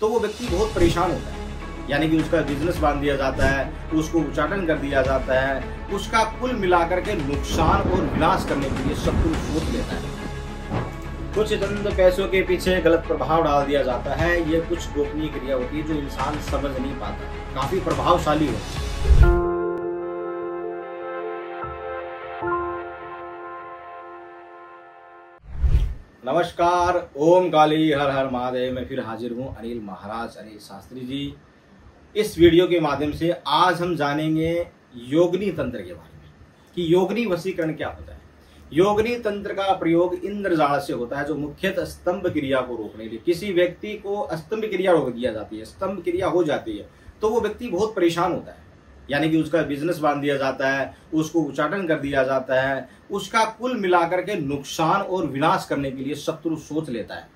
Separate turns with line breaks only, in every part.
तो वो व्यक्ति बहुत परेशान होता है। यानी कि उसका बिजनेस बांध दिया जाता है, उसको उच्चाटन कर दिया जाता है, उसका कुल मिलाकर के नुकसान और विनाश करने के लिए शत्रु सोच लेता है। कुछ चंद पैसों के पीछे गलत प्रभाव डाल दिया जाता है। ये कुछ गोपनीय क्रिया होती है जो इंसान समझ नहीं पाता, काफी प्रभावशाली होती है। नमस्कार, ओम काली हर हर महादेव। मैं फिर हाजिर हूँ, अनिल महाराज अनिल शास्त्री जी। इस वीडियो के माध्यम से आज हम जानेंगे योगिनी तंत्र के बारे में कि योगिनी वशीकरण क्या होता है। योगिनी तंत्र का प्रयोग इंद्रजाल से होता है, जो मुख्यतः स्तंभ क्रिया को रोकने के लिए। किसी व्यक्ति को स्तंभ क्रिया रोक दिया जाती है, स्तंभ क्रिया हो जाती है, तो वो व्यक्ति बहुत परेशान होता है। यानी कि उसका बिजनेस बांध दिया जाता है, उसको उच्चाटन कर दिया जाता है, उसका कुल मिलाकर के नुकसान और विनाश करने के लिए शत्रु सोच लेता है।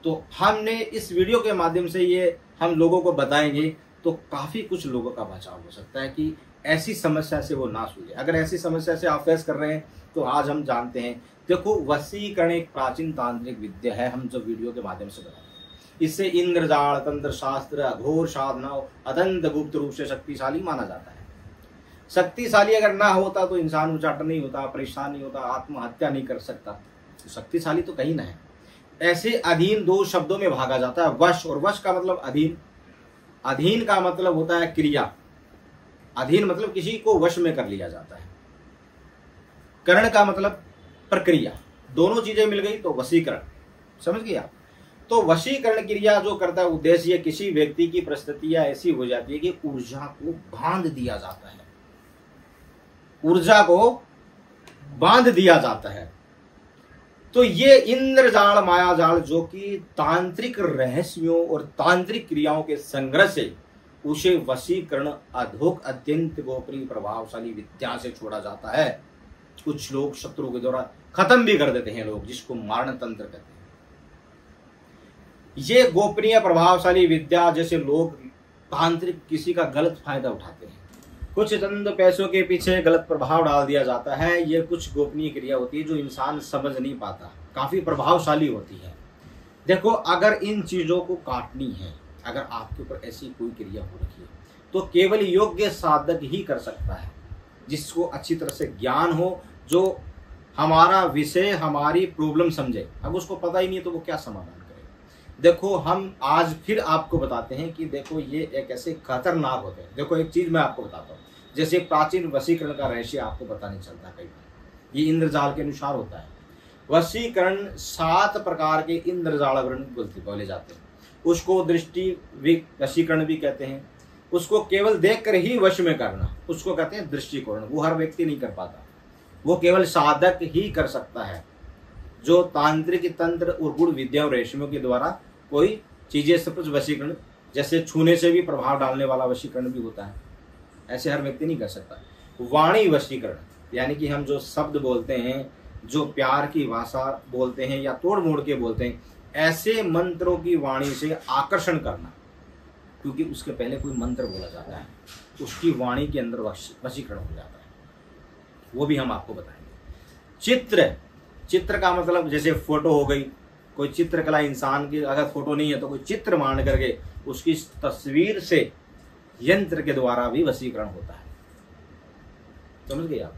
तो हमने इस वीडियो के माध्यम से ये हम लोगों को बताएंगे, तो काफी कुछ लोगों का बचाव हो सकता है कि ऐसी समस्या से वो ना सूझे। अगर ऐसी समस्या से आप फेस कर रहे हैं तो आज हम जानते हैं। देखो, वशीकरण एक प्राचीन तांत्रिक विद्या है, हम जो वीडियो के माध्यम से बताते हैं। इससे इंद्रजाल, तंत्र शास्त्र, अघोर साधना अत्यंत गुप्त रूप से शक्तिशाली माना जाता है। शक्तिशाली अगर ना होता तो इंसान उच्चाटन नहीं होता, परेशान नहीं होता, आत्महत्या नहीं कर सकता। तो शक्तिशाली तो कहीं ना है। ऐसे अधीन दो शब्दों में भागा जाता है, वश और वश का मतलब अधीन। अधीन का मतलब होता है क्रिया, अधीन मतलब किसी को वश में कर लिया जाता है। करण का मतलब प्रक्रिया। दोनों चीजें मिल गई तो वशीकरण, समझ गए आप। तो वशीकरण क्रिया जो करता है, उद्देश्य किसी व्यक्ति की परिस्थितियां ऐसी हो जाती है कि ऊर्जा को बांध दिया जाता है, ऊर्जा को बांध दिया जाता है। तो ये इंद्रजाल मायाजाल जो कि तांत्रिक रहस्यों और तांत्रिक क्रियाओं के संग्रह से उसे वशीकरण अत्यंत गोपनीय प्रभावशाली विद्या से छोड़ा जाता है। कुछ लोग शत्रु के द्वारा खत्म भी कर देते हैं लोग, जिसको मारण तंत्र कहते हैं। ये गोपनीय प्रभावशाली विद्या जैसे लोग तांत्रिक किसी का गलत फायदा उठाते हैं। कुछ चंद पैसों के पीछे गलत प्रभाव डाल दिया जाता है। ये कुछ गोपनीय क्रिया होती है जो इंसान समझ नहीं पाता, काफी प्रभावशाली होती है। देखो, अगर इन चीजों को काटनी है, अगर आपके ऊपर ऐसी कोई क्रिया हो रखी है, तो केवल योग्य साधक ही कर सकता है, जिसको अच्छी तरह से ज्ञान हो, जो हमारा विषय, हमारी प्रॉब्लम समझे। अब उसको पता ही नहीं तो वो क्या समाधान करे। देखो, हम आज फिर आपको बताते हैं कि देखो, ये एक ऐसे खतरनाक होते हैं। देखो, एक चीज मैं आपको बताता हूँ। जैसे प्राचीन वशीकरण का रहस्य आपको पता नहीं चलता कई बार, ये इंद्रजाल के अनुसार होता है। वशीकरण 7 प्रकार के इंद्रजाल बोले जाते हैं। उसको दृष्टि वशीकरण भी कहते हैं। उसको केवल देखकर ही वश में करना, उसको कहते हैं दृष्टिकोण। वो हर व्यक्ति नहीं कर पाता, वो केवल साधक ही कर सकता है, जो तांत्रिक तंत्र और गुण विद्या और रेशमियों के द्वारा कोई चीजें सब वशीकरण, जैसे छूने से भी प्रभाव डालने वाला वशीकरण भी होता है। ऐसे हर व्यक्ति नहीं कर सकता। वाणी वशीकरण, यानी कि हम जो शब्द बोलते हैं, जो प्यार की भाषा बोलते हैं या तोड़ मोड़ के बोलते हैं, ऐसे मंत्रों की वाणी से आकर्षण करना, क्योंकि उसके पहले कोई मंत्र बोला जाता है, उसकी वाणी के अंदर वशीकरण हो जाता है। वो भी हम आपको बताएंगे। चित्र, चित्र का मतलब जैसे फोटो हो गई, कोई चित्रकला इंसान की अगर फोटो नहीं है तो कोई चित्र मान करके उसकी तस्वीर से यंत्र के द्वारा भी वशीकरण होता है, समझ गए आप।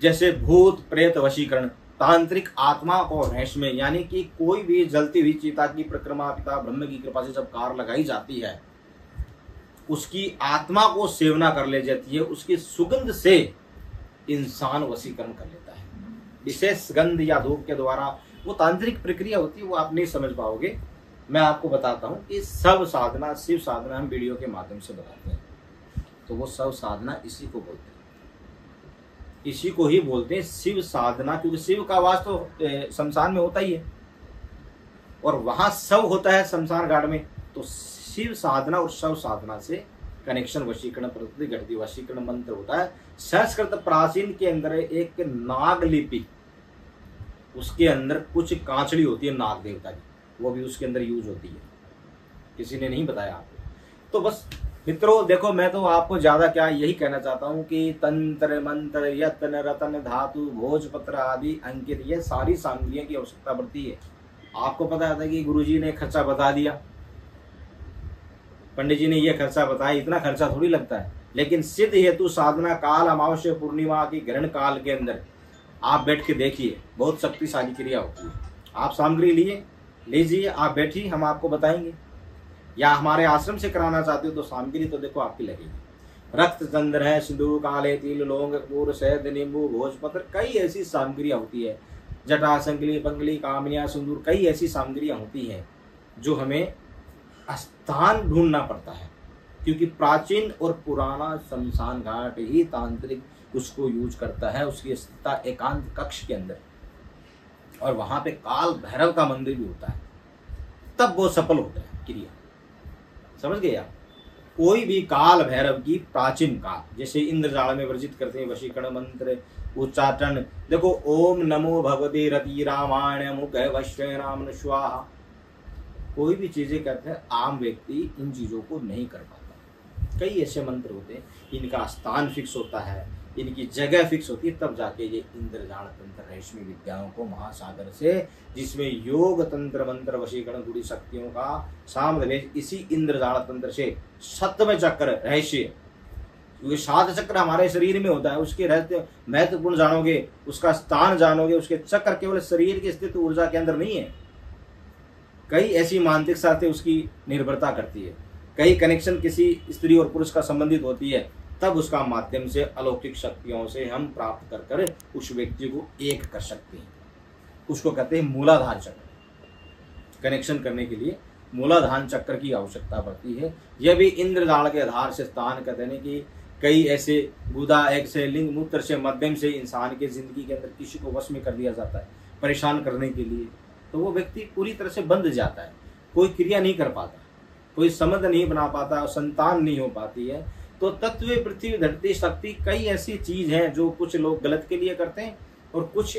जैसे भूत प्रेत वशीकरण, तांत्रिक आत्मा को रहस्य में, यानी कि कोई भी जलती हुई चिता की परिक्रमा पिता ब्रह्म की कृपा से जब कार लगाई जाती है, उसकी आत्मा को सेवना कर ले जाती है, उसकी सुगंध से इंसान वशीकरण कर लेता है। विशेष गंध या धूप के द्वारा, वो तांत्रिक प्रक्रिया होती है, वो आप नहीं समझ पाओगे। मैं आपको बताता हूँ कि सब साधना, शिव साधना हम वीडियो के माध्यम से बताते हैं। तो वो सब साधना इसी को बोलते हैं, इसी को ही बोलते हैं शिव साधना, क्योंकि शिव का वास तो शमशान में होता ही है और वहां शव होता है शमशान घाट में। तो शिव साधना और शव साधना से कनेक्शन वशीकरण प्रति घटती वशीकरण मंत्र होता है। संस्कृत प्राचीन के अंदर एक नाग लिपि, उसके अंदर कुछ कांचड़ी होती है नाग देवता की, वो भी उसके अंदर यूज होती है, किसी ने नहीं बताया आपको। तो बस मित्रों, देखो, मैं तो आपको ज्यादा क्या यही कहना चाहता हूँ कि तंत्र मंत्र यत्न रतन धातु भोजपत्र आदि अंकित, ये सारी सामग्रियों की आवश्यकता पड़ती है। आपको पता था कि गुरुजी ने खर्चा बता दिया, पंडित जी ने ये खर्चा बताया, इतना खर्चा थोड़ी लगता है। लेकिन सिद्ध हेतु साधना काल, अमावस्या, पूर्णिमा की ग्रहण काल के अंदर आप बैठ के देखिए, बहुत शक्तिशाली क्रिया होती है। आप सामग्री लीजिए, आप बैठिए, हम आपको बताएंगे। या हमारे आश्रम से कराना चाहते हो तो सामग्री तो देखो आपकी लगेगी। रक्त चंद्र है, सिंदूर, काले तिल, लौंग, कपूर, शहद, नींबू, भोजपत्र, कई ऐसी सामग्रियां होती है। जटा, संगली, पंगली, कामनिया, सिंदूर, कई ऐसी सामग्रियां होती हैं जो हमें स्थान ढूंढना पड़ता है, क्योंकि प्राचीन और पुराना शमशान घाट ही तांत्रिक उसको यूज करता है, उसकी स्थिरता एकांत कक्ष के अंदर, और वहां पे काल भैरव का मंदिर भी होता है, तब वो सफल होता है क्रिया। समझ गए आप? कोई भी काल भैरव की प्राचीन काल, जैसे इंद्रजाल में वर्जित करते हैं वशीकरण मंत्र उच्चाटन, देखो ओम नमो भगवते रति रामायण मुख वश्वे राम स्वाहा, कोई भी चीजें कहते हैं, आम व्यक्ति इन चीजों को नहीं कर पाता। कई ऐसे मंत्र होते हैं, इनका स्थान फिक्स होता है, इनकी जगह फिक्स होती है, तब जाके ये इंद्रजाल तंत्र रहस्यमय विद्याओं को महासागर से, जिसमें योग तंत्र मंत्र वशीकरण गुड़ी शक्तियों का सामवेश, इसी इंद्रजाल तंत्र से सप्तम चक्र रहस्य, क्योंकि 7 चक्र हमारे शरीर में होता है, उसके रहस्य महत्वपूर्ण जानोगे, उसका स्थान जानोगे। उसके चक्र केवल शरीर की स्थित ऊर्जा के अंदर नहीं है, कई ऐसी मानसिक साथी उसकी निर्भरता करती है, कई कनेक्शन किसी स्त्री और पुरुष का संबंधित होती है, तब उसका माध्यम से अलौकिक शक्तियों से हम प्राप्त कर कर उस व्यक्ति को एक कर सकते हैं। उसको कहते हैं मूलाधार चक्र। कनेक्शन करने के लिए मूलाधार चक्र की आवश्यकता पड़ती है। यह भी इंद्रजाल के आधार से स्थान कहते हैं कि कई ऐसे गुदा, एक से लिंग मूत्र से माध्यम से इंसान के जिंदगी के अंदर किसी को वश में कर दिया जाता है परेशान करने के लिए, तो वो व्यक्ति पूरी तरह से बंध जाता है, कोई क्रिया नहीं कर पाता, कोई संबंध नहीं बना पाता, संतान नहीं हो पाती है। तो तत्व, पृथ्वी, धरती, शक्ति, कई ऐसी चीज हैं जो कुछ लोग गलत के लिए करते हैं और कुछ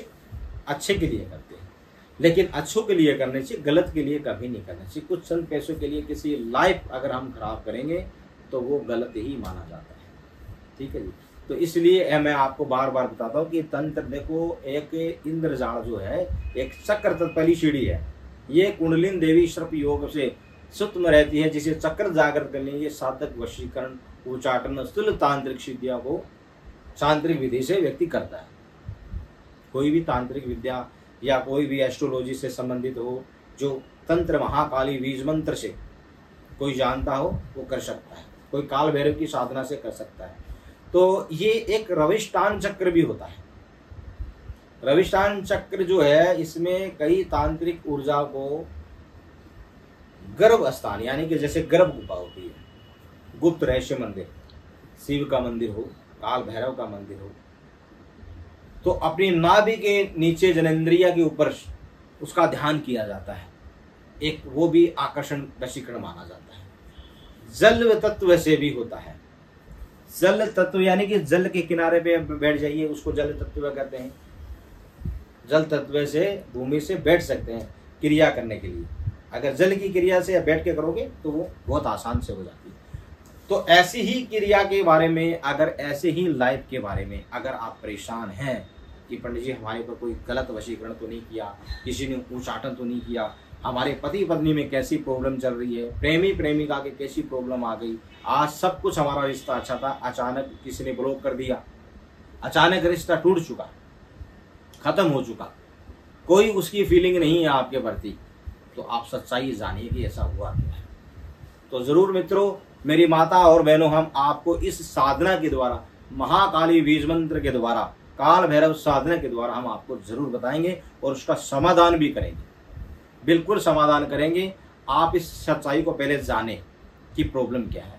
अच्छे के लिए करते हैं। लेकिन अच्छों के लिए करने चाहिए, गलत के लिए कभी नहीं करना चाहिए। कुछ चंद पैसों के लिए किसी लाइफ अगर हम खराब करेंगे तो वो गलत ही माना जाता है। ठीक है जी। तो इसलिए मैं आपको बार बार बताता हूँ कि तंत्र, देखो एक इंद्रजाल जो है एक चक्र पहली सीढ़ी है, ये कुंडलिन देवी सर्प योग से सूक्ष्म रहती है, जिसे चक्र जागृत करने के लिए साधक वशीकरण, उच्चाटन, स्थूल तांत्रिक सिद्धियों को तांत्रिक विधि से व्यक्ति करता है। कोई भी तांत्रिक विद्या या कोई भी एस्ट्रोलॉजी से संबंधित हो, जो तंत्र महाकाली बीज मंत्र से कोई जानता हो वो कर सकता है, कोई काल भैरव की साधना से कर सकता है। तो ये एक रविष्टान चक्र भी होता है। रविष्टान चक्र जो है, इसमें कई तांत्रिक ऊर्जा को गर्भ स्थान, यानी कि जैसे गर्भ गुफा होती है, गुप्त रहस्य मंदिर, शिव का मंदिर हो, काल भैरव का मंदिर हो, तो अपनी नाभि के नीचे जनेंद्रिया के ऊपर उसका ध्यान किया जाता है। एक वो भी आकर्षण वशीकरण माना जाता है। जल तत्व से भी होता है। जल तत्व यानी कि जल के किनारे पे बैठ जाइए, उसको जल तत्व कहते हैं। जल तत्व से भूमि से बैठ सकते हैं क्रिया करने के लिए। अगर जल की क्रिया से बैठ के करोगे तो वो बहुत आसान से हो जाती है। तो ऐसी ही क्रिया के बारे में, अगर ऐसे ही लाइफ के बारे में अगर आप परेशान हैं कि पंडित जी हमारे ऊपर कोई गलत वशीकरण तो नहीं किया, किसी ने उच्चाटन तो नहीं किया, हमारे पति पत्नी में कैसी प्रॉब्लम चल रही है, प्रेमी प्रेमिका के कैसी प्रॉब्लम आ गई, आज सब कुछ हमारा रिश्ता अच्छा था, अचानक किसी ने ब्लॉक कर दिया, अचानक रिश्ता टूट चुका, खत्म हो चुका, कोई उसकी फीलिंग नहीं है आपके प्रति, तो आप सच्चाई जानिए कि ऐसा हुआ क्या है। तो जरूर मित्रों, मेरी माता और बहनों, हम आपको इस साधना के द्वारा, महाकाली बीज मंत्र के द्वारा, काल भैरव साधना के द्वारा हम आपको जरूर बताएंगे और उसका समाधान भी करेंगे। बिल्कुल समाधान करेंगे। आप इस सच्चाई को पहले जाने कि प्रॉब्लम क्या है।